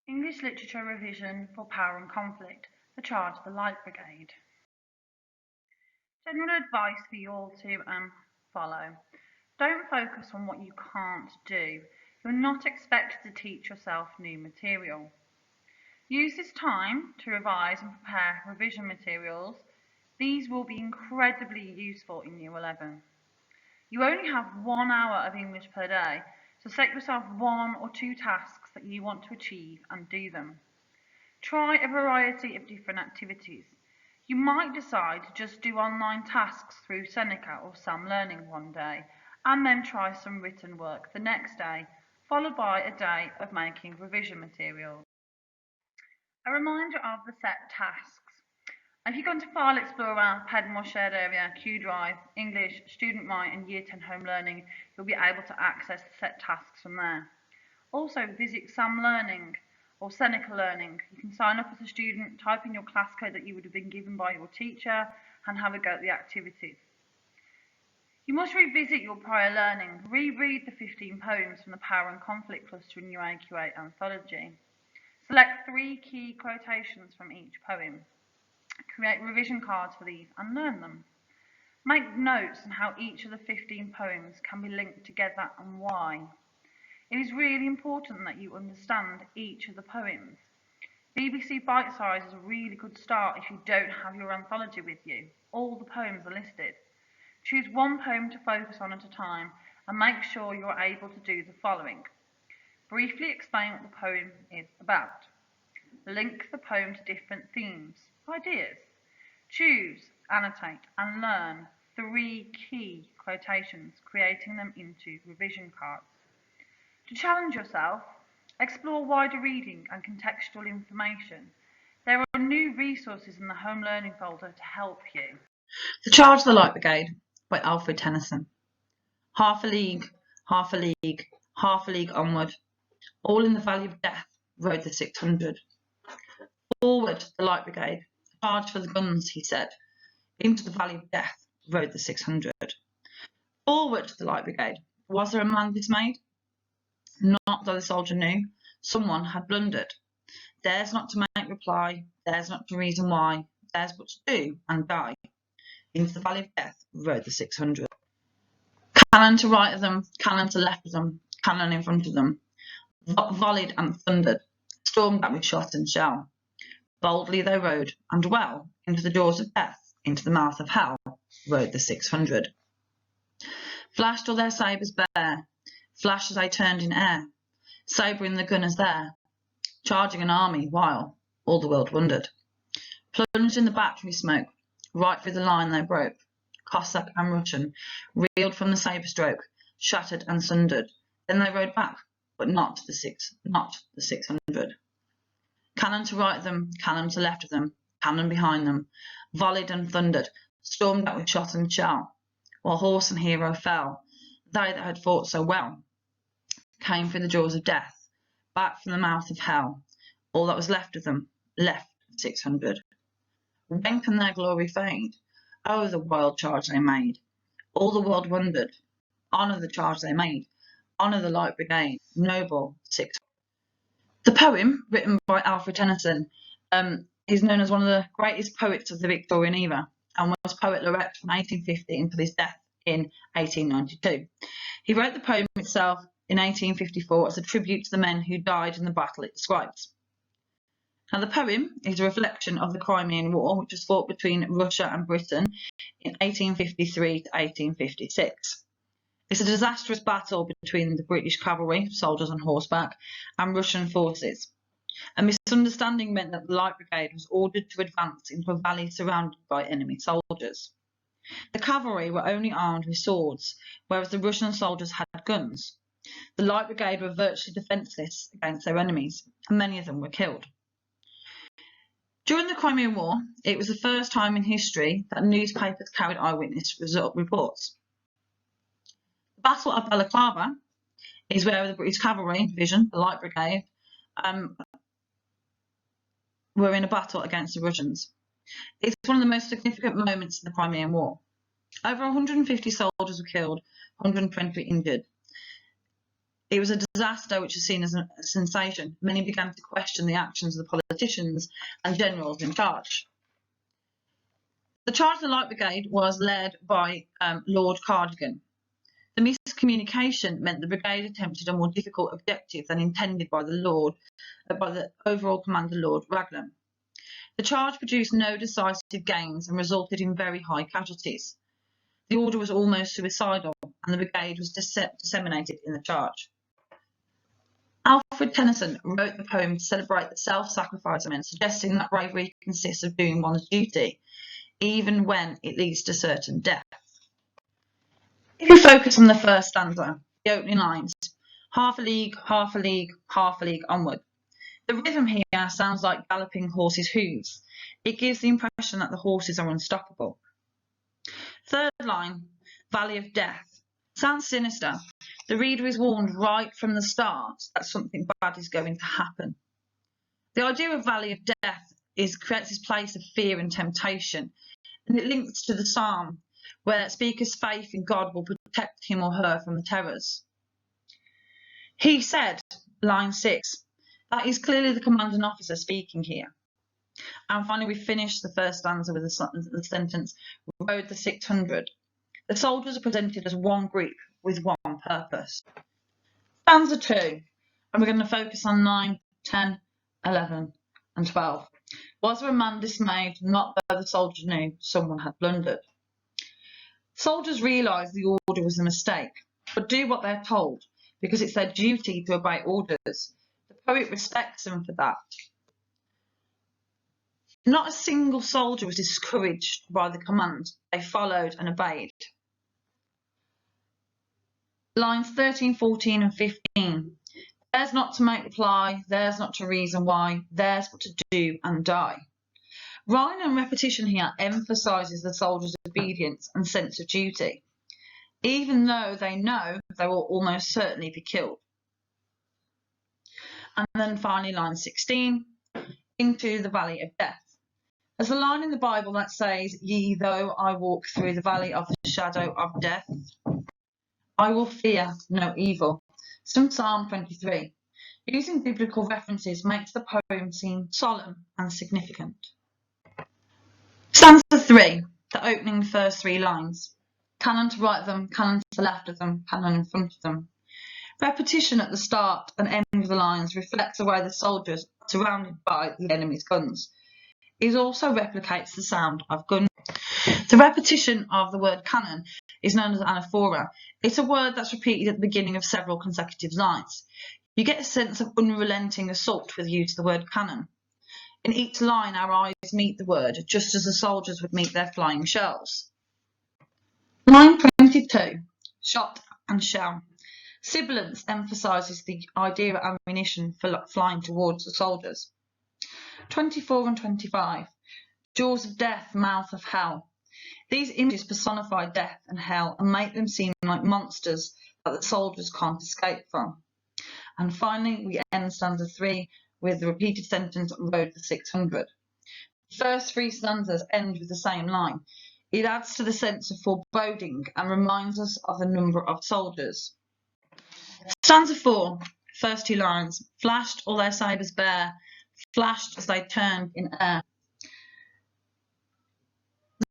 English Literature Revision for Power and Conflict, The Charge of the Light Brigade. General advice for you all to follow. Don't focus on what you can't do. You're not expected to teach yourself new material. Use this time to revise and prepare revision materials. These will be incredibly useful in Year 11. You only have 1 hour of English per day, so set yourself 1 or 2 tasks that you want to achieve and do them. Try a variety of different activities. You might decide to just do online tasks through Seneca or Sam Learning one day, and then try some written work the next day, followed by a day of making revision materials. A reminder of the set tasks. If you go into File Explorer, Pedmore Shared Area, Q Drive, English, Student Write and Year 10 Home Learning, you'll be able to access the set tasks from there. Also visit Sam Learning or Seneca Learning. You can sign up as a student, type in your class code that you would have been given by your teacher and have a go at the activities. You must revisit your prior learning. Reread the 15 poems from the Power and Conflict cluster in your AQ8 anthology. Select 3 key quotations from each poem. Create revision cards for these and learn them. Make notes on how each of the 15 poems can be linked together and why. It is really important that you understand each of the poems. BBC Bite Size is a really good start if you don't have your anthology with you. All the poems are listed. Choose one poem to focus on at a time and make sure you are able to do the following. Briefly explain what the poem is about. Link the poem to different themes, ideas. Choose, annotate and learn 3 key quotations, creating them into revision cards. To challenge yourself, explore wider reading and contextual information. There are new resources in the Home Learning folder to help you. The Charge of the Light Brigade by Alfred Tennyson. Half a league, half a league, half a league onward, all in the valley of death rode the 600. Forward, the Light Brigade, charge for the guns, he said. Into the valley of death rode the 600. Forward, the Light Brigade. Was there a man dismayed? Not though the soldier knew. Someone had blundered. Theirs not to make reply, theirs not to reason why, theirs but to do and die. Into the valley of death rode the 600. Cannon to right of them, cannon to left of them, cannon in front of them. Volleyed and thundered, stormed at with shot and shell. Boldly they rode, and well, into the jaws of death, into the mouth of hell, rode the 600. Flashed all their sabres bare, flashed as they turned in air, sabring the gunners there, charging an army while all the world wondered. Plunged in the battery smoke, right through the line they broke. Cossack and Russian reeled from the sabre stroke, shattered and sundered. Then they rode back, but not the 600. Cannon to right of them, cannon to left of them, cannon behind them, volleyed and thundered, stormed at with shot and shell, while horse and hero fell. They that had fought so well came through the jaws of death, back from the mouth of hell. All that was left of them, left 600. When can their glory fade? Oh, the wild charge they made. All the world wondered. Honour the charge they made. Honour the Light Brigade. Noble 600. The poem, written by Alfred Tennyson, is known as one of the greatest poets of the Victorian era and was poet laureate from 1850 until his death in 1892. He wrote the poem itself in 1854 as a tribute to the men who died in the battle it describes. Now, the poem is a reflection of the Crimean War, which was fought between Russia and Britain in 1853 to 1856. It's a disastrous battle between the British cavalry, soldiers on horseback, and Russian forces. A misunderstanding meant that the Light Brigade was ordered to advance into a valley surrounded by enemy soldiers. The cavalry were only armed with swords, whereas the Russian soldiers had guns. The Light Brigade were virtually defenceless against their enemies, and many of them were killed. During the Crimean War, it was the first time in history that newspapers carried eyewitness reports. The Battle of Balaclava is where the British Cavalry Division, the Light Brigade, were in a battle against the Russians. It's one of the most significant moments in the Crimean War. Over 150 soldiers were killed, 120 injured. It was a disaster which was seen as a sensation. Many began to question the actions of the politicians and generals in charge. The charge of the Light Brigade was led by Lord Cardigan. The miscommunication meant the brigade attempted a more difficult objective than intended by the overall commander, Lord Raglan. The charge produced no decisive gains and resulted in very high casualties. The order was almost suicidal, and the brigade was disseminated in the charge. Alfred Tennyson wrote the poem to celebrate the self-sacrifice of men, suggesting that bravery consists of doing one's duty, even when it leads to certain death. If you focus on the first stanza, the opening lines, half a league, half a league, half a league onward. The rhythm here sounds like galloping horses' hooves. It gives the impression that the horses are unstoppable. Third line, Valley of Death. Sounds sinister. The reader is warned right from the start that something bad is going to happen. The idea of Valley of Death creates this place of fear and temptation, and it links to the psalm where speaker's faith in God will protect him or her from the terrors. He said, line 6, that is clearly the commanding officer speaking here. And finally, we finish the first stanza with the sentence, rode the 600. The soldiers are presented as one group with one purpose. Stanza 2, and we're going to focus on 9, 10, 11 and 12. Was there a man dismayed? Not though the soldier knew someone had blundered. Soldiers realise the order was a mistake, but do what they're told, because it's their duty to obey orders. The poet respects them for that. Not a single soldier was discouraged by the command. They followed and obeyed. Lines 13, 14 and 15. Theirs not to make reply, theirs not to reason why, theirs but to do and die. Rhyme and repetition here emphasises the soldiers' obedience and sense of duty, even though they know they will almost certainly be killed. And then finally line 16, into the valley of death. There's a line in the Bible that says, "Ye though I walk through the valley of the shadow of death, I will fear no evil." It's from Psalm 23. Using biblical references makes the poem seem solemn and significant. Stanza 3, the opening first 3 lines. Cannon to right of them, cannon to the left of them, cannon in front of them. Repetition at the start and end of the lines reflects the way the soldiers are surrounded by the enemy's guns. It also replicates the sound of guns. The repetition of the word cannon is known as anaphora. It's a word that's repeated at the beginning of several consecutive lines. You get a sense of unrelenting assault with the use of the word cannon. In each line, our eyes meet the word, just as the soldiers would meet their flying shells. Line 22, shot and shell. Sibilance emphasises the idea of ammunition flying towards the soldiers. 24 and 25, jaws of death, mouth of hell. These images personify death and hell and make them seem like monsters that the soldiers can't escape from. And finally, we end stanza 3 with the repeated sentence, rode the 600. The first 3 stanzas end with the same line. It adds to the sense of foreboding and reminds us of the number of soldiers. Stanza 4, first 2 lines, flashed all their sabres bare, flashed as they turned in air.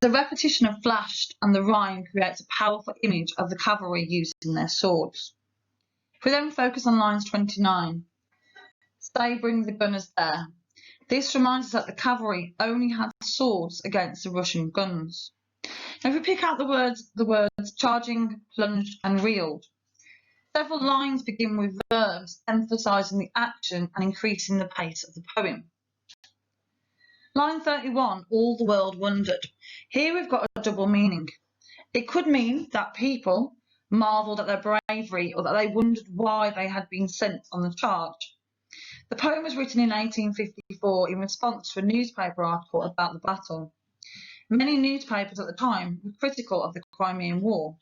The repetition of flashed and the rhyme creates a powerful image of the cavalry using their swords. If we then focus on lines 29, say bring the gunners there. This reminds us that the cavalry only had swords against the Russian guns. Now if we pick out the words charging, plunged and reeled, several lines begin with verbs emphasising the action and increasing the pace of the poem. Line 31, all the world wondered. Here we've got a double meaning. It could mean that people marvelled at their bravery or that they wondered why they had been sent on the charge. The poem was written in 1854 in response to a newspaper article about the battle. Many newspapers at the time were critical of the Crimean War,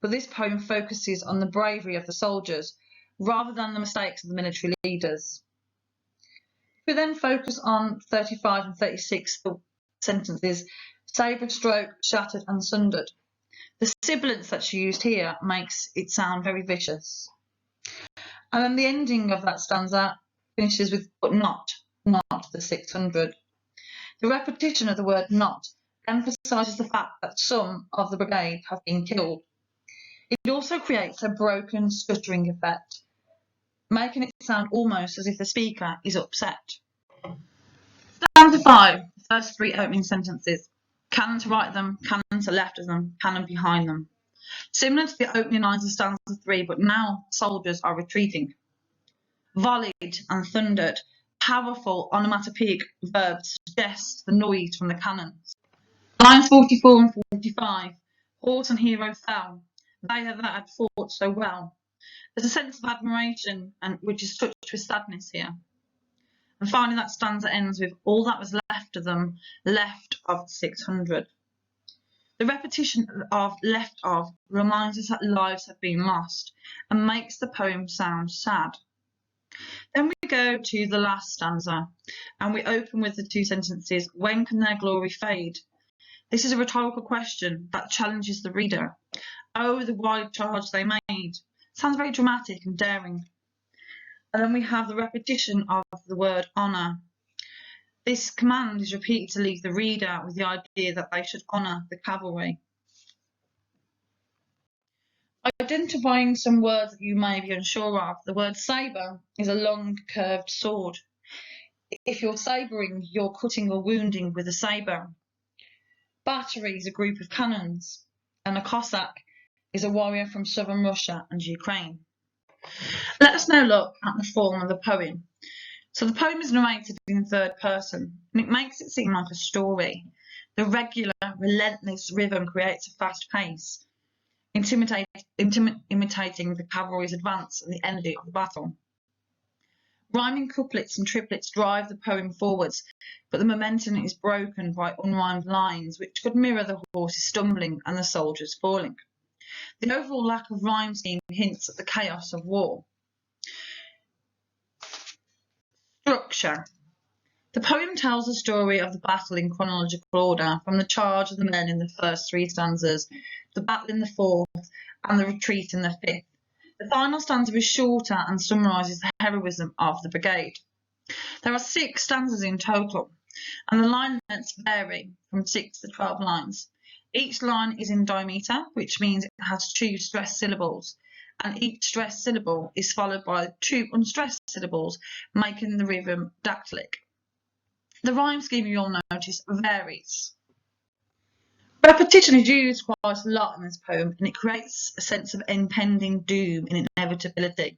but this poem focuses on the bravery of the soldiers rather than the mistakes of the military leaders. We then focus on 35 and 36, the sentences, sabre stroke, shattered and sundered. The sibilance that's used here makes it sound very vicious. And then the ending of that stanza finishes with, but not the 600. The repetition of the word not emphasises the fact that some of the brigade have been killed. It also creates a broken, stuttering effect, making it sound almost as if the speaker is upset. Stanza 5, the first three opening sentences. Cannon to right of them, cannon to left of them, cannon behind them. Similar to the opening lines of stanza 3, but now soldiers are retreating. Volleyed and thundered, powerful onomatopoeic verbs suggest the noise from the cannons. Lines 44 and 45, horse and hero fell, they that had fought so well. There's a sense of admiration, which is touched with sadness here. And finally, that stanza ends with, all that was left of them, left of 600. The repetition of left of reminds us that lives have been lost and makes the poem sound sad. Then we go to the last stanza and we open with the two sentences, when can their glory fade? This is a rhetorical question that challenges the reader. Oh, the wide charge they made. Sounds very dramatic and daring. And then we have the repetition of the word honour. This command is repeated to leave the reader with the idea that they should honour the cavalry. Identifying some words that you may be unsure of, the word sabre is a long curved sword. If you're sabring, you're cutting or wounding with a sabre. Battery is a group of cannons, and a Cossack is a warrior from southern Russia and Ukraine. Let us now look at the form of the poem. So the poem is narrated in third person, and it makes it seem like a story. The regular, relentless rhythm creates a fast pace, imitating the cavalry's advance and the energy of the battle. Rhyming couplets and triplets drive the poem forwards, but the momentum is broken by unrhymed lines which could mirror the horses stumbling and the soldiers falling. The overall lack of rhyme scheme hints at the chaos of war. Structure. The poem tells the story of the battle in chronological order, from the charge of the men in the first three stanzas, the battle in the fourth, and the retreat in the fifth. The final stanza is shorter and summarises the heroism of the brigade. There are 6 stanzas in total, and the line lengths vary from 6 to 12 lines. Each line is in dimeter, which means it has 2 stressed syllables, and each stressed syllable is followed by 2 unstressed syllables, making the rhythm dactylic. The rhyme scheme, you'll notice, varies. Repetition is used quite a lot in this poem, and it creates a sense of impending doom and inevitability.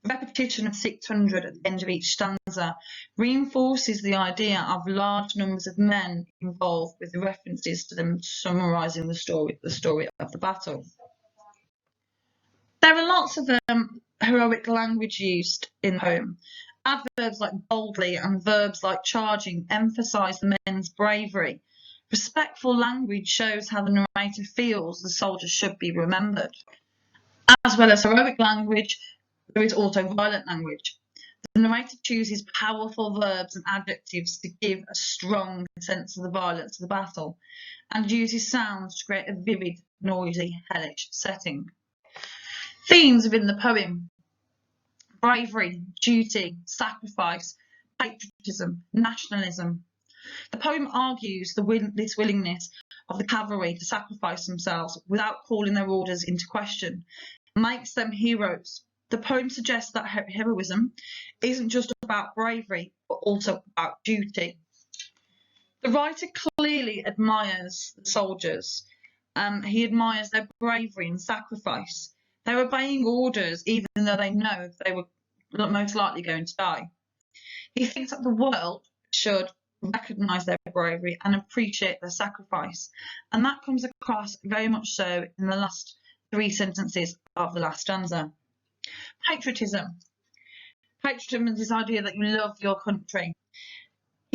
The repetition of 600 at the end of each stanza reinforces the idea of large numbers of men involved, with the references to them summarising the story of the battle. There are lots of heroic language used in the poem. Adverbs like boldly and verbs like charging emphasise the men's bravery. Respectful language shows how the narrator feels the soldiers should be remembered. As well as heroic language, there is also violent language. The narrator chooses powerful verbs and adjectives to give a strong sense of the violence of the battle, and uses sounds to create a vivid, noisy, hellish setting. Themes within the poem: bravery, duty, sacrifice, patriotism, nationalism. The poem argues this willingness of the cavalry to sacrifice themselves without calling their orders into question, makes them heroes. The poem suggests that heroism isn't just about bravery, but also about duty. The writer clearly admires the soldiers. He admires their bravery and sacrifice. They're obeying orders even though they know they were most likely going to die. He thinks that the world should recognise their bravery and appreciate their sacrifice, and that comes across very much so in the last 3 sentences of the last stanza. Patriotism. Patriotism is this idea that you love your country.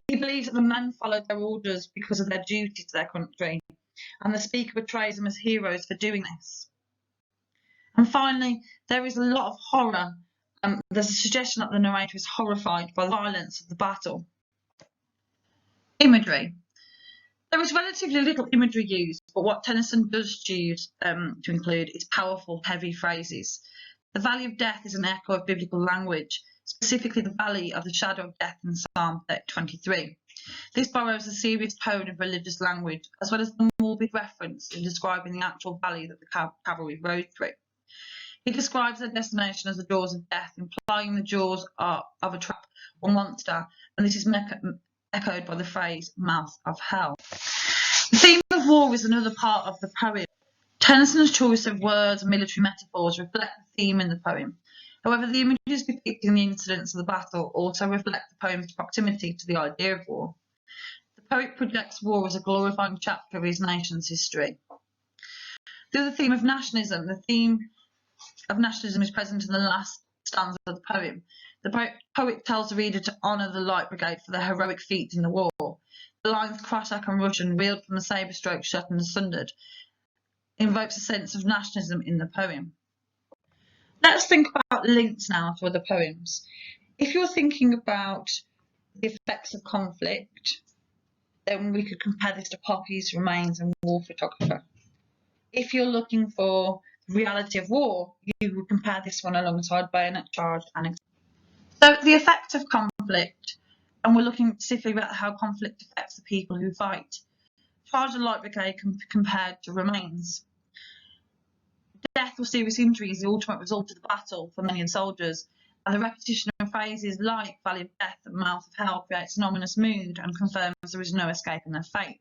He believes that the men followed their orders because of their duty to their country, and the speaker portrays them as heroes for doing this. And finally, there is a lot of horror. There's a suggestion that the narrator is horrified by the violence of the battle. Imagery. There is relatively little imagery used, but what Tennyson does choose to include is powerful, heavy phrases. The valley of death is an echo of biblical language, specifically the valley of the shadow of death in Psalm 23. This borrows a serious tone of religious language, as well as the morbid reference in describing the actual valley that the cavalry rode through. He describes their destination as the jaws of death, implying the jaws of a trap or monster, and this is echoed by the phrase mouth of hell. The theme of war is another part of the poem. Tennyson's choice of words and military metaphors reflect the theme in the poem. However, the images depicting the incidents of the battle also reflect the poem's proximity to the idea of war. The poet projects war as a glorifying chapter of his nation's history. The other theme of nationalism, the theme of nationalism is present in the last stanza of the poem. The poet tells the reader to honour the Light Brigade for their heroic feats in the war. The lines Cossack and Russian, reeled from the sabre stroke shut and sundered, invokes a sense of nationalism in the poem. Let's think about links now to other poems. If you're thinking about the effects of conflict, then we could compare this to Poppy's Remains and War Photographer. If you're looking for the reality of war, you would compare this one alongside Bayonet Charge and So the effect of conflict, and we're looking specifically at how conflict affects the people who fight. Charge of the Light Brigade compared to Remains. Death or serious injury is the ultimate result of the battle for many soldiers, and the repetition of phrases like Valley of Death and Mouth of Hell creates an ominous mood and confirms there is no escaping their fate.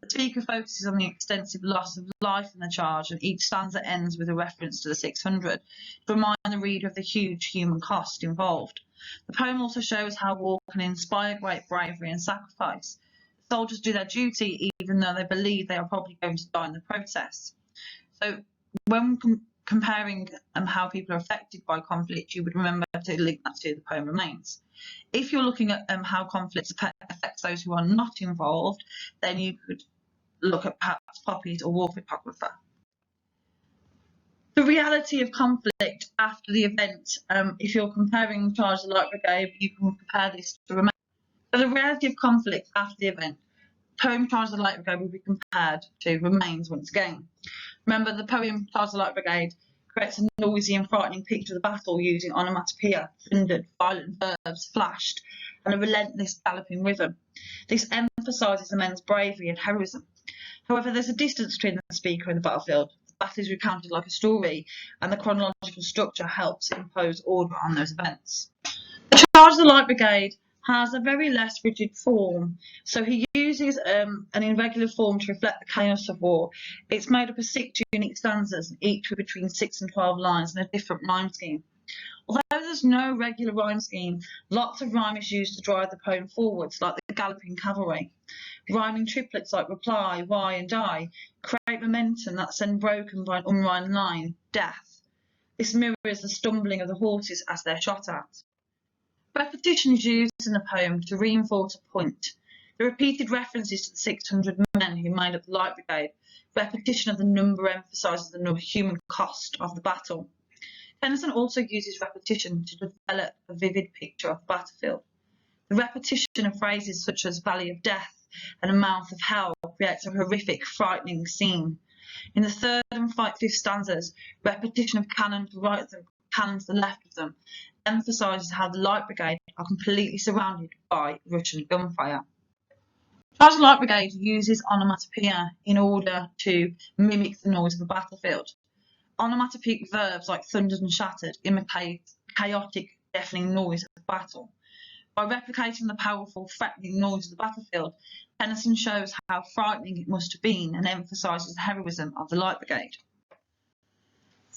The speaker focuses on the extensive loss of life in the charge, and each stanza ends with a reference to the 600 to remind the reader of the huge human cost involved. The poem also shows how war can inspire great bravery and sacrifice. The soldiers do their duty even though they believe they are probably going to die in the process. So when comparing how people are affected by conflict, you would remember to link that to the poem Remains. If you're looking at how conflict affects those who are not involved, then you could look at perhaps Poppy's or War Photographer. The reality of conflict after the event, if you're comparing Charge of the Light Brigade, you can compare this to Remains. So the reality of conflict after the event, poem Charge of the Light Brigade will be compared to Remains once again. Remember, the poem Charge of the Light Brigade creates a noisy and frightening picture of the battle using onomatopoeia, thundered, violent verbs, flashed, and a relentless galloping rhythm. This emphasises the men's bravery and heroism. However, there's a distance between the speaker and the battlefield. The battle is recounted like a story, and the chronological structure helps impose order on those events. The Charge of the Light Brigade has a very less rigid form, so he uses an irregular form to reflect the chaos of war. It's made up of 6 unique stanzas, each with between 6 and 12 lines and a different rhyme scheme. Although there's no regular rhyme scheme, lots of rhyme is used to drive the poem forwards, like the galloping cavalry. Rhyming triplets like reply, why, and die create momentum that's then broken by an unrhymed line, death. This mirrors the stumbling of the horses as they're shot at. Repetition is used in the poem to reinforce a point. The repeated references to the 600 men who made up the Light Brigade, repetition of the number emphasises the human cost of the battle. Tennyson also uses repetition to develop a vivid picture of the battlefield. The repetition of phrases such as Valley of Death and a Mouth of Hell creates a horrific, frightening scene. In the 3rd and 5th stanzas, repetition of cannon to the right of them, cannon to the left of them, emphasises how the Light Brigade are completely surrounded by Russian gunfire. Charge of the Light Brigade uses onomatopoeia in order to mimic the noise of the battlefield. Onomatopoeic verbs like thundered and shattered imitate chaotic, deafening noise of battle. By replicating the powerful, threatening noise of the battlefield, Tennyson shows how frightening it must have been and emphasises the heroism of the Light Brigade.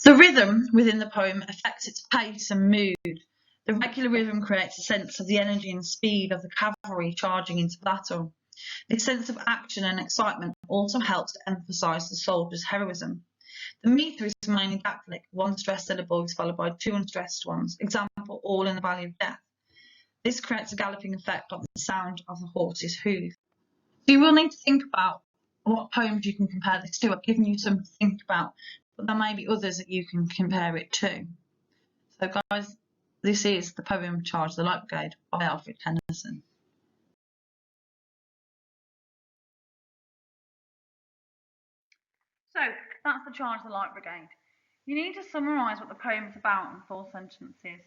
The rhythm within the poem affects its pace and mood. The regular rhythm creates a sense of the energy and speed of the cavalry charging into battle. This sense of action and excitement also helps to emphasise the soldiers' heroism. The metre is mainly Catholic, 1 stressed syllable is followed by 2 unstressed ones, example, all in the Valley of Death. This creates a galloping effect on the sound of the horse's hoof. So you will need to think about what poems you can compare this to. I've given you some to think about, but there may be others that you can compare it to. So guys, this is the poem Charge of the Light Brigade by Alfred Tennyson. So that's the Charge of the Light Brigade. You need to summarise what the poem is about in 4 sentences.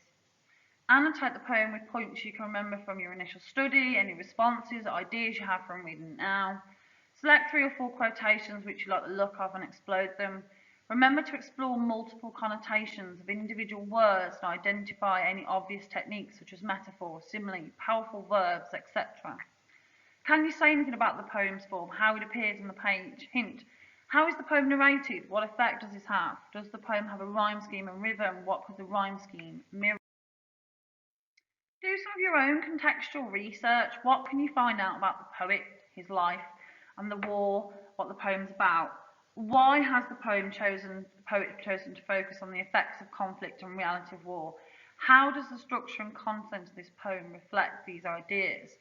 Annotate the poem with points you can remember from your initial study, any responses, ideas you have from reading it now. Select 3 or 4 quotations which you like the look of and explode them. Remember to explore multiple connotations of individual words and identify any obvious techniques such as metaphor, simile, powerful verbs, etc. Can you say anything about the poem's form, how it appears on the page? Hint: how is the poem narrated? What effect does this have? Does the poem have a rhyme scheme and rhythm? What could the rhyme scheme mirror? Do some of your own contextual research. What can you find out about the poet, his life, and the war, what the poem's about? Why has the poet chosen to focus on the effects of conflict and reality of war? How does the structure and content of this poem reflect these ideas?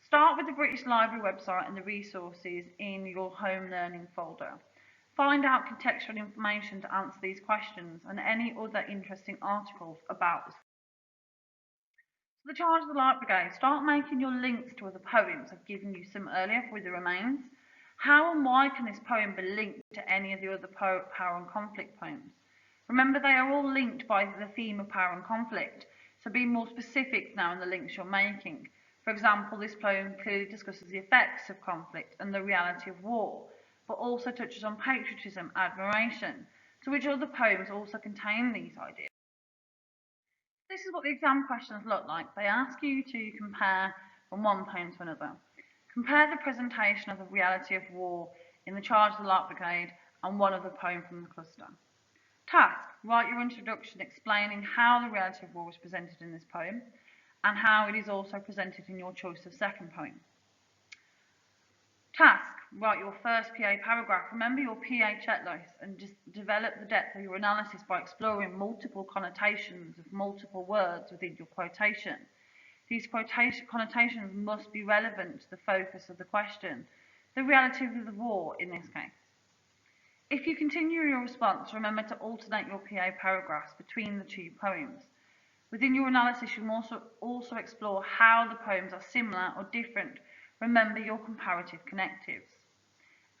Start with the British Library website and the resources in your home learning folder. Find out contextual information to answer these questions and any other interesting articles about this. The Charge of the Light Brigade. Start making your links to other poems. I've given you some earlier with the remains. How and why can this poem be linked to any of the other power and conflict poems? Remember, they are all linked by the theme of power and conflict, so be more specific now in the links you're making. For example, this poem clearly discusses the effects of conflict and the reality of war, but also touches on patriotism, admiration. So which other poems also contain these ideas? This is what the exam questions look like. They ask you to compare from one poem to another. Compare the presentation of the reality of war in the Charge of the Light Brigade and one other poem from the cluster. Task: write your introduction explaining how the reality of war was presented in this poem and how it is also presented in your choice of second poem. Task: write your first PA paragraph. Remember your PA checklist and just develop the depth of your analysis by exploring multiple connotations of multiple words within your quotation. These connotations must be relevant to the focus of the question, the reality of the war in this case. If you continue your response, remember to alternate your PA paragraphs between the 2 poems. Within your analysis, you must also explore how the poems are similar or different. Remember your comparative connectives.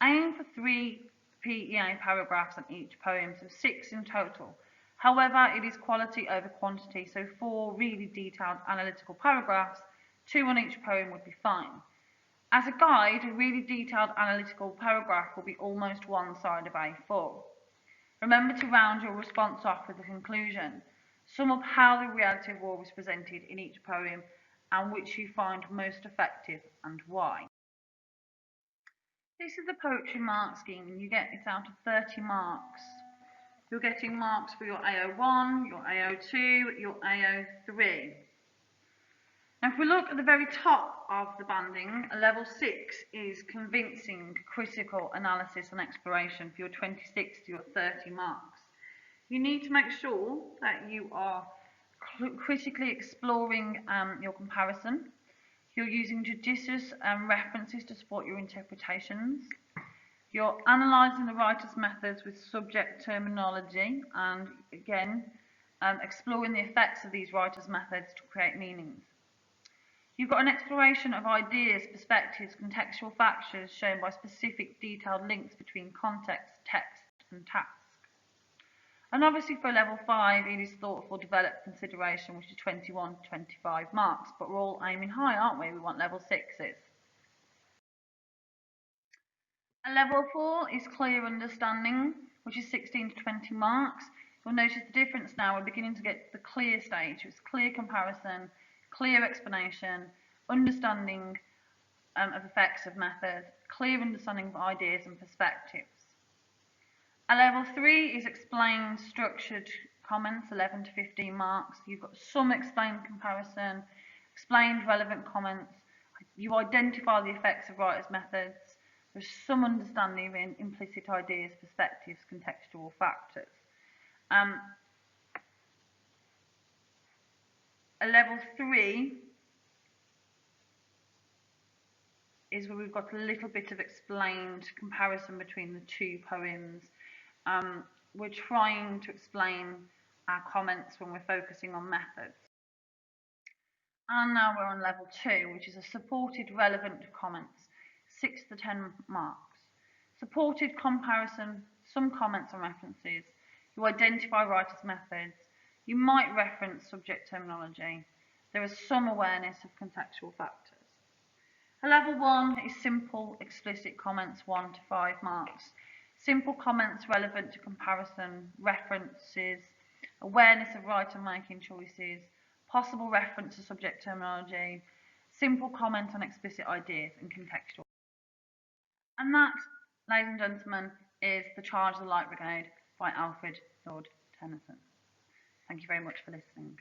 Aim for 3 PEA paragraphs on each poem, so 6 in total. However, it is quality over quantity, so 4 really detailed analytical paragraphs, 2 on each poem would be fine. As a guide, a really detailed analytical paragraph will be almost one side of A4. Remember to round your response off with a conclusion. Sum up how the reality of war was presented in each poem and which you find most effective and why. This is the poetry mark scheme, and you get it's out of 30 marks. You're getting marks for your AO1, your AO2, your AO3. Now if we look at the very top of the banding, level 6 is convincing critical analysis and exploration for your 26 to your 30 marks. You need to make sure that you are critically exploring your comparison. You're using judicious references to support your interpretations. You're analysing the writer's methods with subject terminology and, again, exploring the effects of these writers' methods to create meanings. You've got an exploration of ideas, perspectives, contextual factors shown by specific detailed links between context, text and task. And obviously for level 5 it is thoughtful, developed consideration, which is 21 to 25 marks, but we're all aiming high, aren't we? We want level 6s. And level 4 is clear understanding, which is 16 to 20 marks. You'll notice the difference now. We're beginning to get to the clear stage. It's clear comparison, clear explanation, understanding of effects of method, clear understanding of ideas and perspectives. A level 3 is explained structured comments, 11 to 15 marks. You've got some explained comparison, explained relevant comments. You identify the effects of writers' methods. There's some understanding of implicit ideas, perspectives, contextual factors. A level 3 is where we've got a little bit of explained comparison between the 2 poems. We're trying to explain our comments when we're focusing on methods. And now we're on level 2, which is a supported relevant comments, 6 to 10 marks. Supported comparison, some comments and references. You identify writers' methods. You might reference subject terminology. There is some awareness of contextual factors. A level 1 is simple, explicit comments, 1 to 5 marks. Simple comments relevant to comparison, references, awareness of writer-making choices, possible reference to subject terminology, simple comment on explicit ideas and contextual. And that, ladies and gentlemen, is The Charge of the Light Brigade by Alfred Tennyson. Thank you very much for listening.